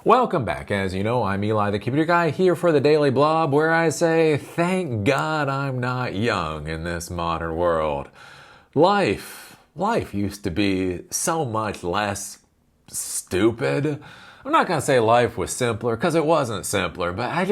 Welcome back. As you know, I'm Eli the Computer Guy here for the Daily Blob, where I say, thank God I'm not young in this modern world. Life used to be so much less stupid. I'm not going to say life was simpler, because it wasn't simpler, but I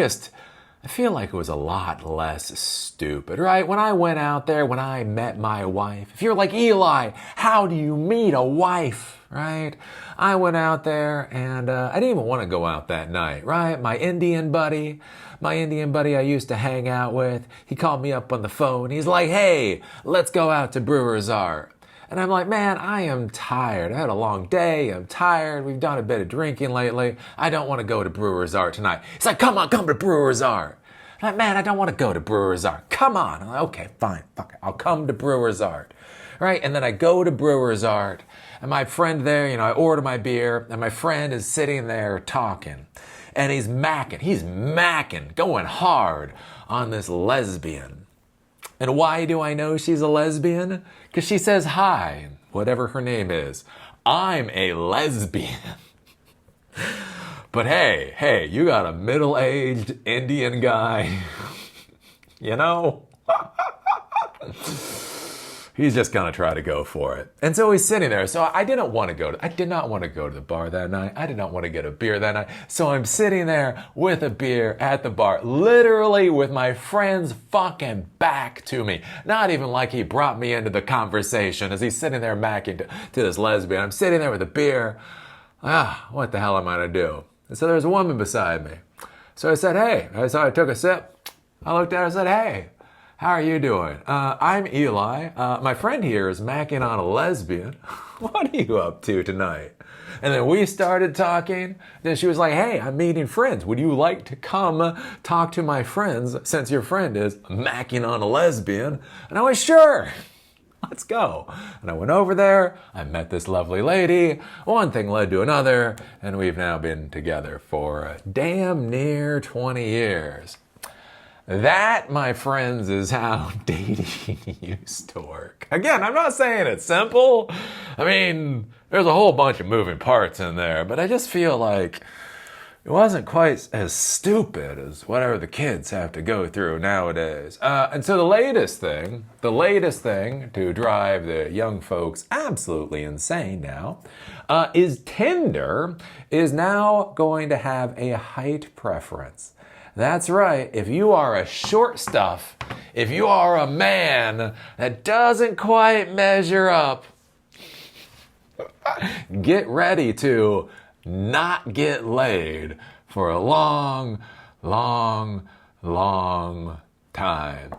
feel like it was a lot less stupid, right? When I went out there, when I met my wife, if you're like, Eli, how do you meet a wife, right? I went out there and I didn't even want to go out that night, right? My Indian buddy I used to hang out with, he called me up on the phone. He's like, hey, let's go out to Brewer's Art. And I'm like, man, I am tired. I had a long day. I'm tired. We've done a bit of drinking lately. I don't want to go to Brewer's Art tonight. He's like, come to Brewer's Art. I'm like, man, I don't want to go to Brewer's Art. Come on. I'm like, okay, fine. Fuck it. I'll come to Brewer's Art. Right? And then I go to Brewer's Art. And my friend there, I order my beer. And my friend is sitting there talking. And he's macking, going hard on this lesbian. And why do I know she's a lesbian? Because she says hi, whatever her name is. I'm a lesbian. But hey, you got a middle-aged Indian guy, he's just gonna try to go for it. And so he's sitting there. So I did not want to go to the bar that night. I did not want to get a beer that night. So I'm sitting there with a beer at the bar, literally with my friend's fucking back to me. Not even like he brought me into the conversation as he's sitting there macking to this lesbian. I'm sitting there with a beer. What the hell am I gonna do? And so there's a woman beside me. So I said, hey. I took a sip. I looked at her and said, hey. How are you doing? I'm Eli. My friend here is macking on a lesbian. What are you up to tonight? And then we started talking. Then she was like, hey, I'm meeting friends. Would you like to come talk to my friends since your friend is macking on a lesbian? And I was sure. Let's go. And I went over there. I met this lovely lady. One thing led to another. And we've now been together for damn near 20 years. That, my friends, is how dating used to work. Again, I'm not saying it's simple. I mean, there's a whole bunch of moving parts in there, but I just feel like it wasn't quite as stupid as whatever the kids have to go through nowadays. And so the latest thing to drive the young folks absolutely insane now, is Tinder is now going to have a height preference. That's right. If you are a short stuff, if you are a man that doesn't quite measure up, get ready to not get laid for a long, long, long time.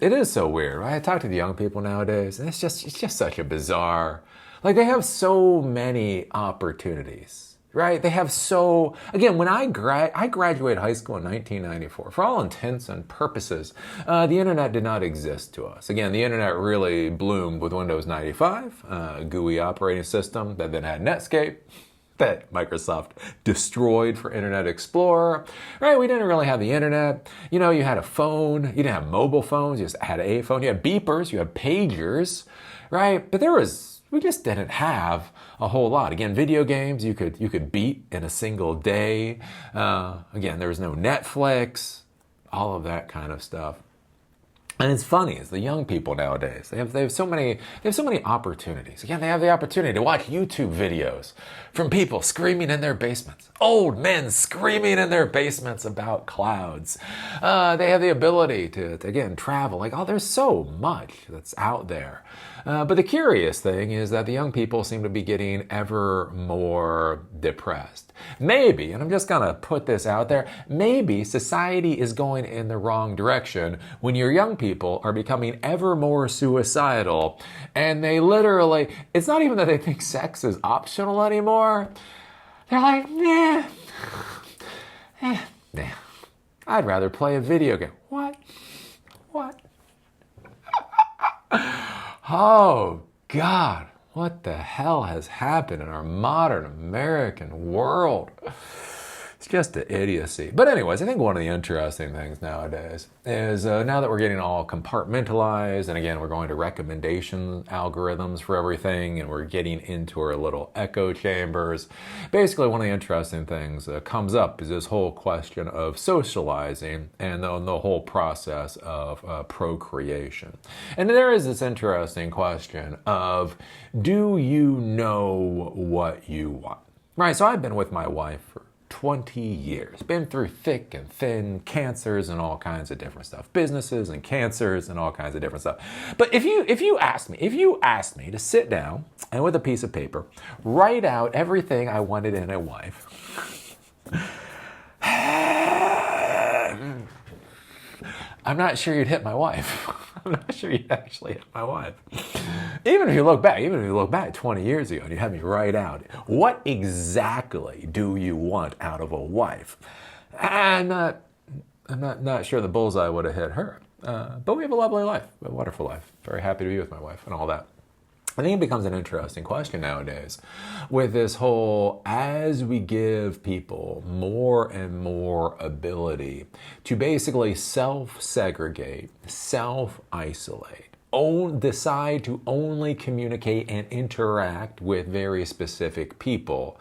It is so weird, right? I talk to the young people nowadays, and it's just such a bizarre, they have so many opportunities. Right? They have again, when I graduated high school in 1994, for all intents and purposes, the internet did not exist to us. Again, the internet really bloomed with Windows 95, a GUI operating system that then had Netscape, that Microsoft destroyed for Internet Explorer. Right? We didn't really have the internet. You had a phone. You didn't have mobile phones. You just had a phone. You had beepers. You had pagers. Right? But we just didn't have a whole lot. Again, video games you could beat in a single day. Again, there was no Netflix, all of that kind of stuff. And it's funny, it's the young people nowadays. They have so many opportunities. Again, they have the opportunity to watch YouTube videos from people screaming in their basements. Old men screaming in their basements about clouds. They have the ability to again, travel. There's so much that's out there. But the curious thing is that the young people seem to be getting ever more depressed. Maybe, and I'm just gonna put this out there, maybe society is going in the wrong direction when your young people are becoming ever more suicidal, and they literally, it's not even that they think sex is optional anymore. They're like, nah, I'd rather play a video game. What? Oh, God, what the hell has happened in our modern American world? It's just an idiocy. But anyways, I think one of the interesting things nowadays is now that we're getting all compartmentalized, and again, we're going to recommendation algorithms for everything, and we're getting into our little echo chambers. Basically, one of the interesting things that comes up is this whole question of socializing and the whole process of procreation. And there is this interesting question of, do you know what you want? Right, so I've been with my wife for 20 years, been through thick and thin, cancers and all kinds of different stuff, businesses and cancers and all kinds of different stuff. But if you asked me to sit down and with a piece of paper, write out everything I wanted in a wife, I'm not sure you'd hit my wife. I'm not sure you'd actually hit my wife. Even if you look back 20 years ago and you had me write out, what exactly do you want out of a wife? I'm not sure the bullseye would have hit her. But we have a lovely life, a wonderful life. Very happy to be with my wife and all that. I think it becomes an interesting question nowadays with this whole, as we give people more and more ability to basically self-segregate, self-isolate, decide to only communicate and interact with very specific people,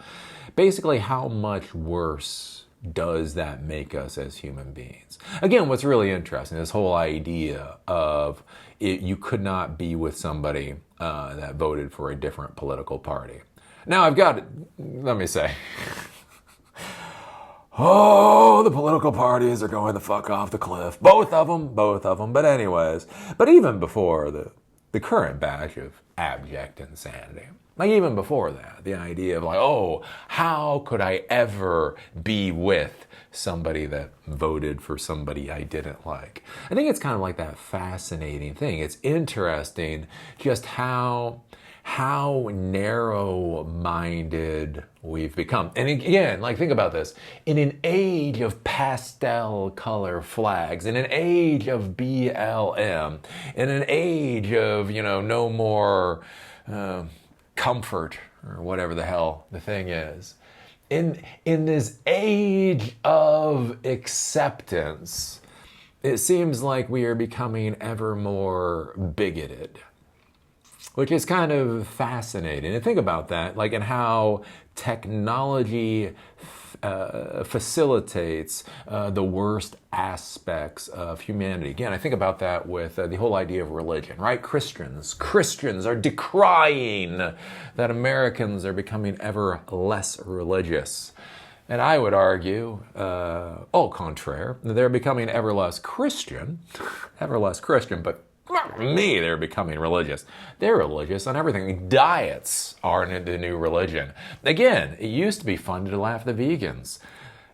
basically how much worse does that make us as human beings? Again, what's really interesting, this whole idea of you could not be with somebody that voted for a different political party. Now let me say, the political parties are going the fuck off the cliff. Both of them. But anyways, but even before the current batch of abject insanity, like even before that, the idea of like, how could I ever be with somebody that voted for somebody I didn't like? I think it's kind of like that fascinating thing. It's interesting just how narrow-minded we've become. And again, like think about this. In an age of pastel color flags, in an age of BLM, in an age of, no more comfort or whatever the hell the thing is, in this age of acceptance, it seems like we are becoming ever more bigoted, which is kind of fascinating. And think about that, like in how technology facilitates the worst aspects of humanity. Again, I think about that with the whole idea of religion, right? Christians are decrying that Americans are becoming ever less religious. And I would argue, au contraire, they're becoming ever less Christian, but not me, they're becoming religious. They're religious on everything. Diets are the new religion. Again, it used to be fun to laugh at the vegans.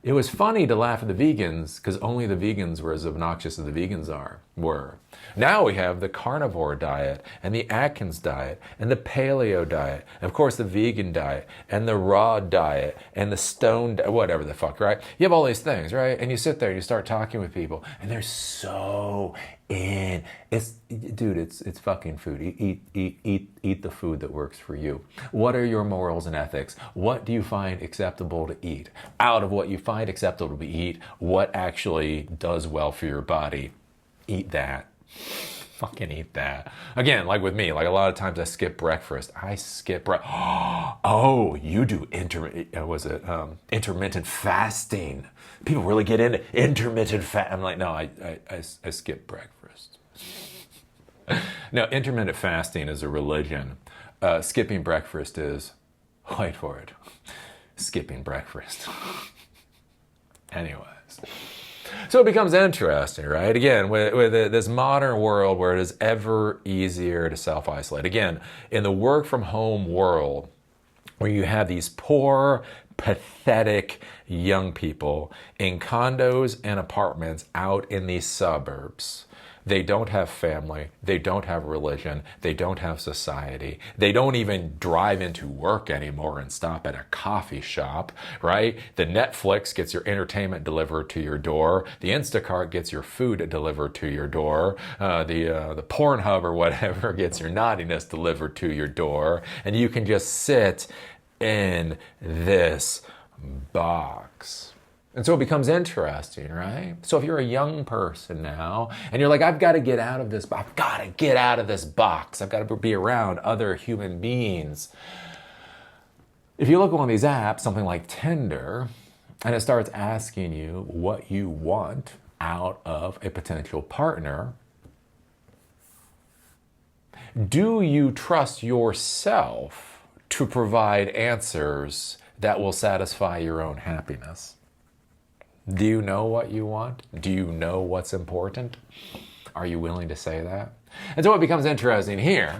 It was funny to laugh at the vegans because only the vegans were as obnoxious as the vegans were. Now we have the carnivore diet and the Atkins diet and the paleo diet, and of course the vegan diet and the raw diet and the stone whatever the fuck, right? You have all these things, right? And you sit there and you start talking with people and they're so it's fucking food. Eat the food that works for you. What are your morals and ethics? What do you find acceptable to eat? Out of what you find acceptable to eat, what actually does well for your body? Eat that. Fucking eat that. Again, like with me, like a lot of times I skip breakfast. Oh, you do intermittent fasting. People really get into intermittent fast. I'm like, no, I skip breakfast. No, intermittent fasting is a religion. Skipping breakfast is, wait for it, skipping breakfast. Anyways. So it becomes interesting, right? Again, with this modern world where it is ever easier to self-isolate. Again, in the work from home world, where you have these poor, pathetic young people in condos and apartments out in these suburbs. They don't have family, they don't have religion, they don't have society, they don't even drive into work anymore and stop at a coffee shop, right? The Netflix gets your entertainment delivered to your door, the Instacart gets your food delivered to your door, the Pornhub or whatever gets your naughtiness delivered to your door, and you can just sit in this box. And so it becomes interesting, right? So if you're a young person now and you're like, I've got to get out of this, I've got to get out of this box. I've got to be around other human beings. If you look on these apps, something like Tinder, and it starts asking you what you want out of a potential partner, do you trust yourself to provide answers that will satisfy your own happiness? Do you know what you want? Do you know what's important? Are you willing to say that? And so what becomes interesting here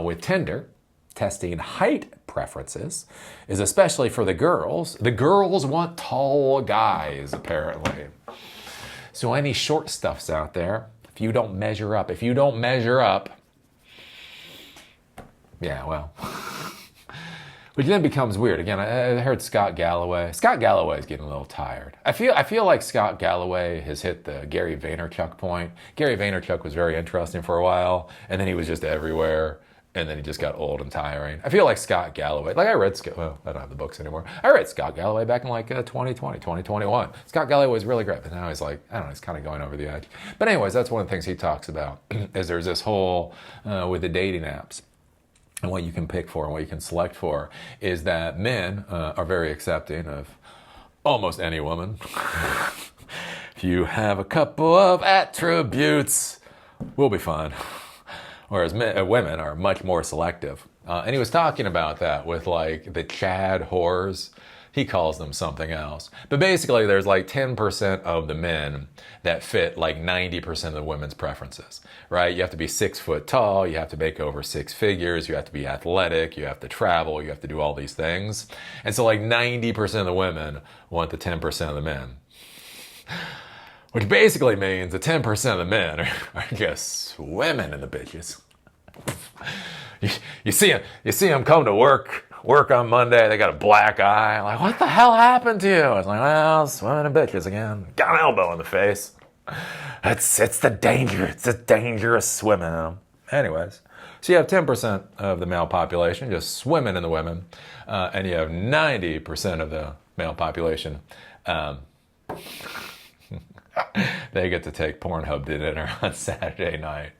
with Tinder, testing height preferences, is especially for the girls. The girls want tall guys, apparently. So any short stuffs out there, if you don't measure up, yeah, well... Which then becomes weird. Again, I heard Scott Galloway. Scott Galloway is getting a little tired. I feel like Scott Galloway has hit the Gary Vaynerchuk point. Gary Vaynerchuk was very interesting for a while, and then he was just everywhere, and then he just got old and tiring. I feel like Scott Galloway, like I read I don't have the books anymore. I read Scott Galloway back in like 2020, 2021. Scott Galloway was really great, but now he's like, I don't know, he's kind of going over the edge. But anyways, that's one of the things he talks about, is there's this whole, with the dating apps, and what you can pick for and what you can select for, is that men are very accepting of almost any woman. If you have a couple of attributes, we'll be fine. Whereas women are much more selective. And he was talking about that with like the Chad whores. He calls them something else. But basically there's like 10% of the men that fit like 90% of the women's preferences, right? You have to be 6 foot tall, you have to make over 6 figures, you have to be athletic, you have to travel, you have to do all these things. And so like 90% of the women want the 10% of the men. Which basically means the 10% of the men are just swimming in the bitches. You see them come to work on Monday, they got a black eye. Like, what the hell happened to you? I was like, well, swimming in bitches again. Got an elbow in the face. It's the danger. It's the dangerous swimming in them. Anyways, so you have 10% of the male population just swimming in the women, and you have 90% of the male population. They get to take Pornhub to dinner on Saturday night.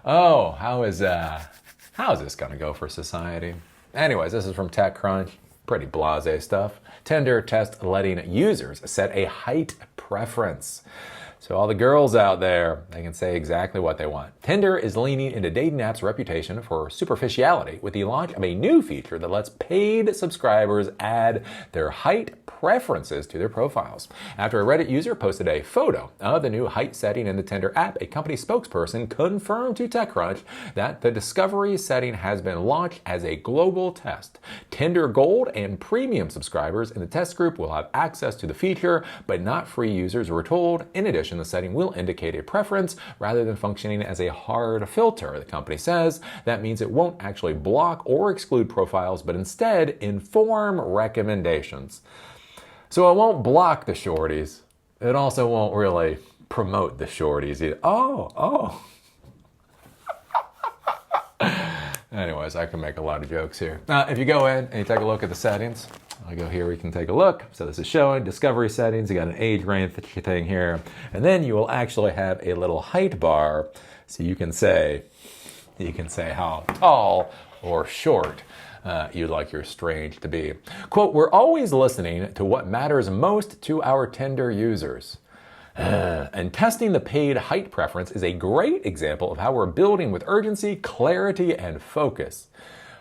Oh, how is this going to go for society? Anyways, this is from TechCrunch. Pretty blasé stuff. Tinder test letting users set a height preference. So all the girls out there, they can say exactly what they want. Tinder is leaning into dating apps' reputation for superficiality with the launch of a new feature that lets paid subscribers add their height preferences to their profiles. After a Reddit user posted a photo of the new height setting in the Tinder app, a company spokesperson confirmed to TechCrunch that the discovery setting has been launched as a global test. Tinder Gold and Premium subscribers in the test group will have access to the feature, but not free users, were told. In addition, the setting will indicate a preference rather than functioning as a hard filter. The company says that means it won't actually block or exclude profiles, but instead inform recommendations. So it won't block the shorties. It also won't really promote the shorties either. Oh. Anyways, I can make a lot of jokes here. If you go in and you take a look at the settings, I go here, we can take a look. So this is showing discovery settings. You got an age range thing here. And then you will actually have a little height bar. So you can say how tall or short you'd like your strange to be. Quote, we're always listening to what matters most to our Tinder users. And testing the paid height preference is a great example of how we're building with urgency, clarity, and focus.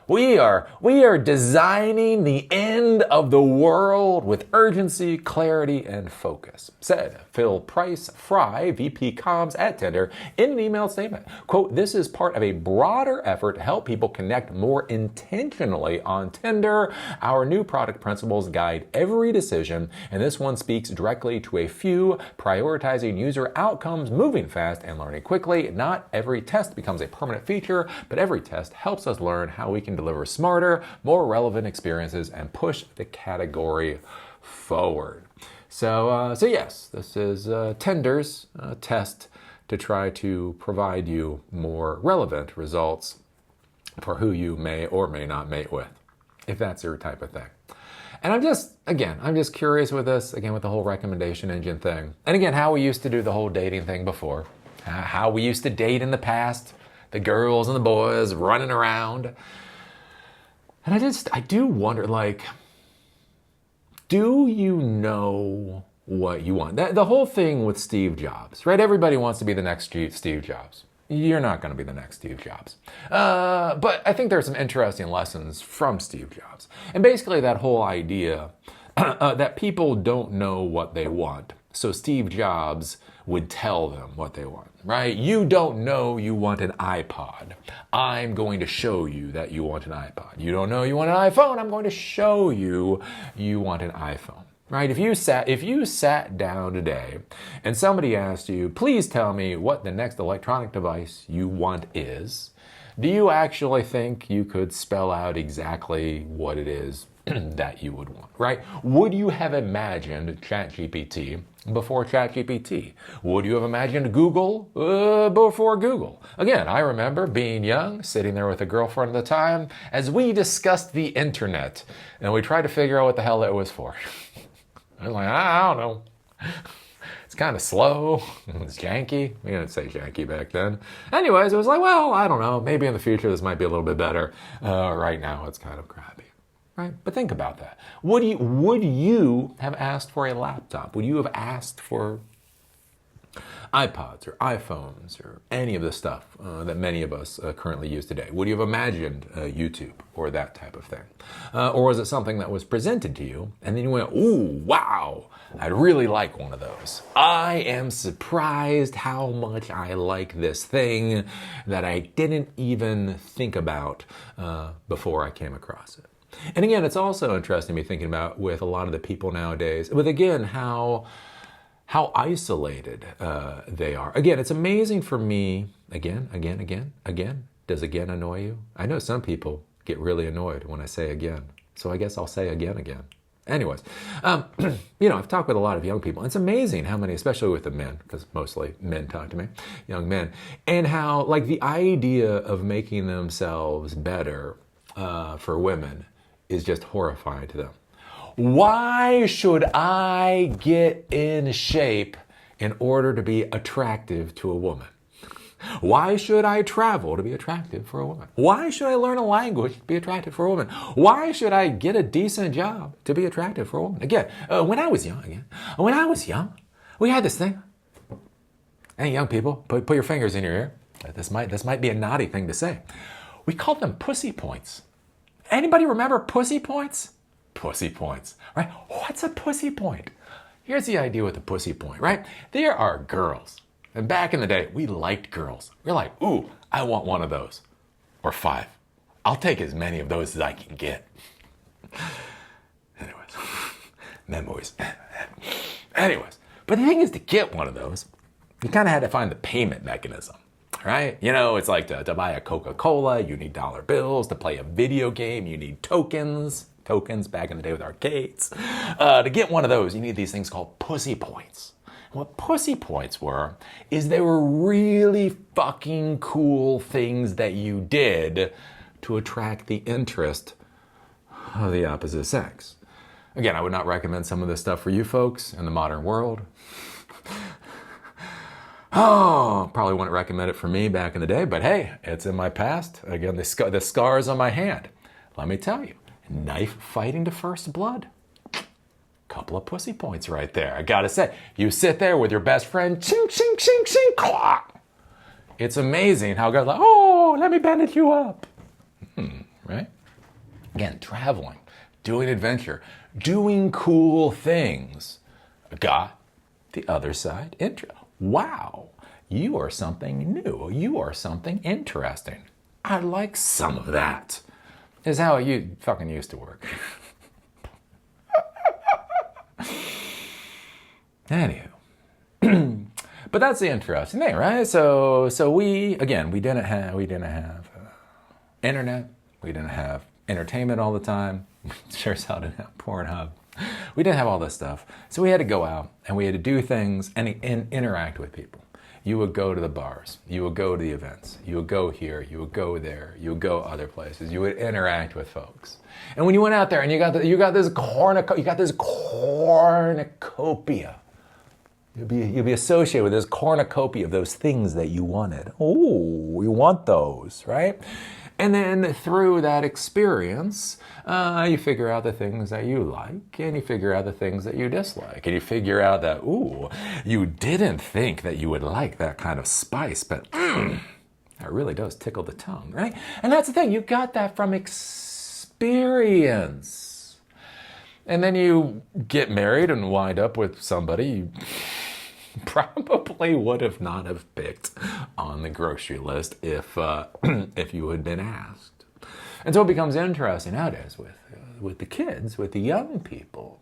We are designing the end of the world with urgency, clarity, and focus, said Phil Price Fry, VP Comms at Tinder, in an email statement. Quote, this is part of a broader effort to help people connect more intentionally on Tinder. Our new product principles guide every decision, and this one speaks directly to a few, prioritizing user outcomes, moving fast, and learning quickly. Not every test becomes a permanent feature, but every test helps us learn how we can deliver smarter, more relevant experiences and push the category forward. So yes, this is Tinder's test to try to provide you more relevant results for who you may or may not mate with, if that's your type of thing. And I'm just curious with this, again, with the whole recommendation engine thing. And again, how we used to do the whole dating thing before. How we used to date in the past. The girls and the boys running around. And I do wonder, like, do you know what you want? The whole thing with Steve Jobs, right? Everybody wants to be the next Steve Jobs. You're not going to be the next Steve Jobs. But I think there's some interesting lessons from Steve Jobs. And basically that whole idea that people don't know what they want. So Steve Jobs would tell them what they want, right? You don't know you want an iPod. I'm going to show you that you want an iPod. You don't know you want an iPhone. I'm going to show you you want an iPhone. Right? If you sat down today and somebody asked you, please tell me what the next electronic device you want is, do you actually think you could spell out exactly what it is that you would want, right? Would you have imagined ChatGPT before ChatGPT? Would you have imagined Google before Google? Again, I remember being young, sitting there with a girlfriend at the time, as we discussed the internet, and we tried to figure out what the hell it was for. I was like, I don't know. It's kind of slow. It's janky. We didn't say janky back then. Anyways, it was like, well, I don't know. Maybe in the future this might be a little bit better. Right now it's kind of crappy. Right? But think about that. Would you have asked for a laptop? Would you have asked for iPods or iPhones or any of the stuff that many of us currently use today? Would you have imagined YouTube or that type of thing? Or was it something that was presented to you and then you went, ooh, wow, I'd really like one of those. I am surprised how much I like this thing that I didn't even think about before I came across it. And again, it's also interesting to me thinking about with a lot of the people nowadays, with again, how isolated they are. Again, it's amazing for me, again. Does again annoy you? I know some people get really annoyed when I say again. So I guess I'll say again. Anyways, I've talked with a lot of young people. It's amazing how many, especially with the men, because mostly men talk to me, young men, and how like the idea of making themselves better for women is just horrifying to them. Why should I get in shape in order to be attractive to a woman? Why should I travel to be attractive for a woman? Why should I learn a language to be attractive for a woman? Why should I get a decent job to be attractive for a woman? Again, when I was young, we had this thing. Hey, young people, put your fingers in your ear. This might be a naughty thing to say. We called them pussy points. Anybody remember pussy points? Pussy points, right? What's a pussy point? Here's the idea with a pussy point, right? There are girls. And back in the day, we liked girls. We're like, ooh, I want one of those. Or 5. I'll take as many of those as I can get. Anyways, memories. Anyways, but the thing is, to get one of those, you kind of had to find the payment mechanism. Right? It's like to buy a Coca-Cola, you need dollar bills. To play a video game, you need tokens. Tokens back in the day with arcades. To get one of those, you need these things called pussy points. What pussy points were, is they were really fucking cool things that you did to attract the interest of the opposite sex. Again, I would not recommend some of this stuff for you folks in the modern world. Oh, probably wouldn't recommend it for me back in the day, but hey, it's in my past. Again, the scars on my hand. Let me tell you, knife fighting to first blood. Couple of pussy points right there. I gotta say, you sit there with your best friend, ching, ching, ching, ching, clock. It's amazing how guys like, oh, let me bandage you up. Right? Again, traveling, doing adventure, doing cool things got the other side intro. Wow, you are something new. You are something interesting. I like some of that. Is how it fucking used to work. Anywho. But that's the interesting thing, right? So we didn't have internet. We didn't have entertainment all the time. Sure as hell didn't have Pornhub. We didn't have all this stuff. So we had to go out and we had to do things and interact with people. You would go to the bars. You would go to the events. You would go here. You would go there. You would go other places. You would interact with folks. And when you went out there and you got this cornucopia. You'll be associated with this cornucopia of those things that you wanted. Oh, you want those, right? And then through that experience, you figure out the things that you like, and you figure out the things that you dislike, and you figure out that, ooh, you didn't think that you would like that kind of spice, but that really does tickle the tongue, right? And that's the thing, you got that from experience. And then you get married and wind up with somebody you probably would have not have picked on the grocery list if you had been asked. And so it becomes interesting nowadays with the kids, with the young people.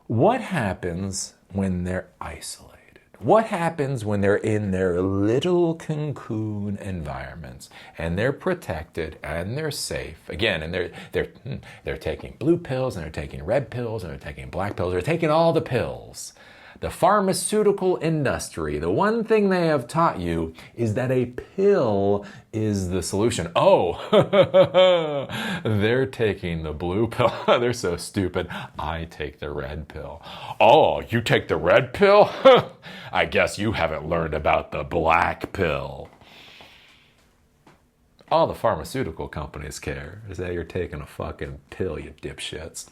What happens when they're isolated? What happens when they're in their little cocoon environments and they're protected and they're safe? Again, and they're taking blue pills and they're taking red pills and they're taking black pills. They're taking all the pills. The pharmaceutical industry, the one thing they have taught you is that a pill is the solution. Oh, they're taking the blue pill. They're so stupid. I take the red pill. Oh, you take the red pill? I guess you haven't learned about the black pill. All the pharmaceutical companies care is that you're taking a fucking pill, you dipshits.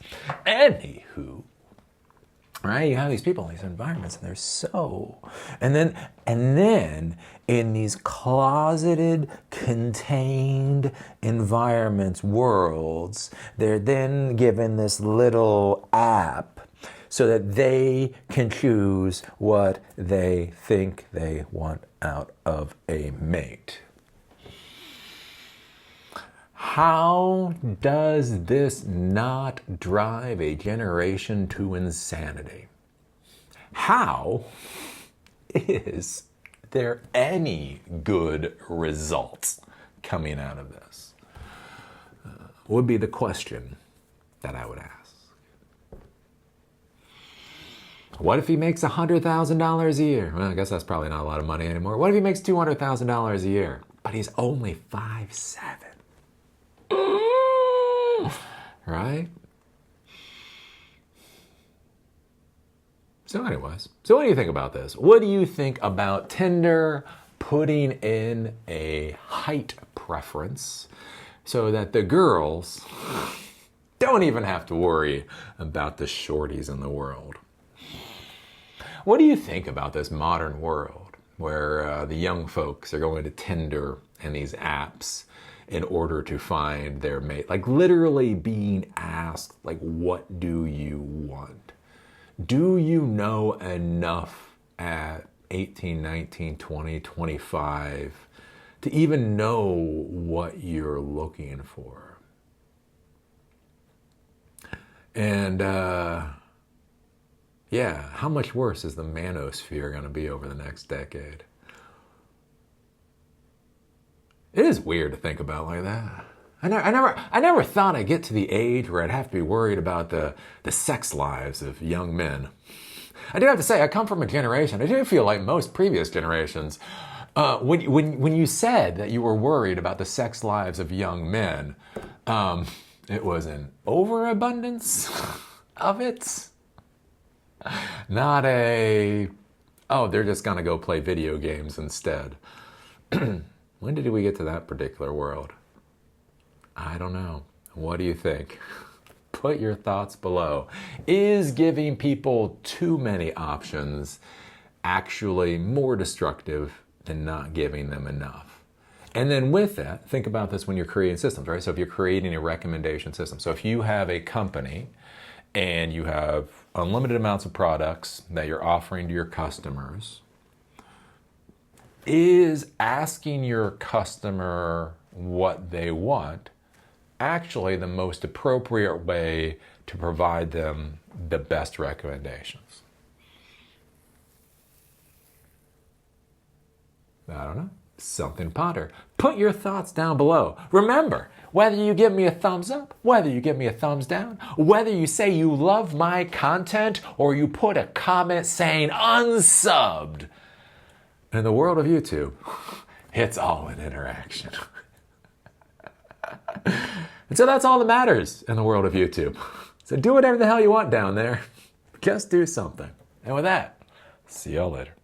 Anywho. Right? You have these people in these environments and they're so... And then in these closeted, contained environments, worlds, they're then given this little app so that they can choose what they think they want out of a mate. How does this not drive a generation to insanity? How is there any good results coming out of this? Would be the question that I would ask. What if he makes $100,000 a year? Well, I guess that's probably not a lot of money anymore. What if he makes $200,000 a year, but he's only 5'7"? Right? So anyways, so what do you think about this? What do you think about Tinder putting in a height preference so that the girls don't even have to worry about the shorties in the world? What do you think about this modern world where the young folks are going to Tinder and these apps in order to find their mate? Like literally being asked, like, what do you want? Do you know enough at 18, 19, 20, 25 to even know what you're looking for? And yeah, how much worse is the manosphere going to be over the next decade? It is weird to think about like that. I never thought I'd get to the age where I'd have to be worried about the sex lives of young men. I do have to say, I come from a generation, I do feel like most previous generations, when you said that you were worried about the sex lives of young men, it was an overabundance of it. Not a, oh, they're just going to go play video games instead. When did we get to that particular world? I don't know. What do you think? Put your thoughts below. Is giving people too many options actually more destructive than not giving them enough? And then with that, think about this when you're creating systems, right? So if you're creating a recommendation system, so if you have a company and you have unlimited amounts of products that you're offering to your customers, is asking your customer what they want actually the most appropriate way to provide them the best recommendations? I don't know. Something to ponder. Put your thoughts down below. Remember, whether you give me a thumbs up, whether you give me a thumbs down, whether you say you love my content or you put a comment saying unsubbed, And in the world of YouTube, it's all an interaction. And so that's all that matters in the world of YouTube. So do whatever the hell you want down there. Just do something. And with that, see y'all later.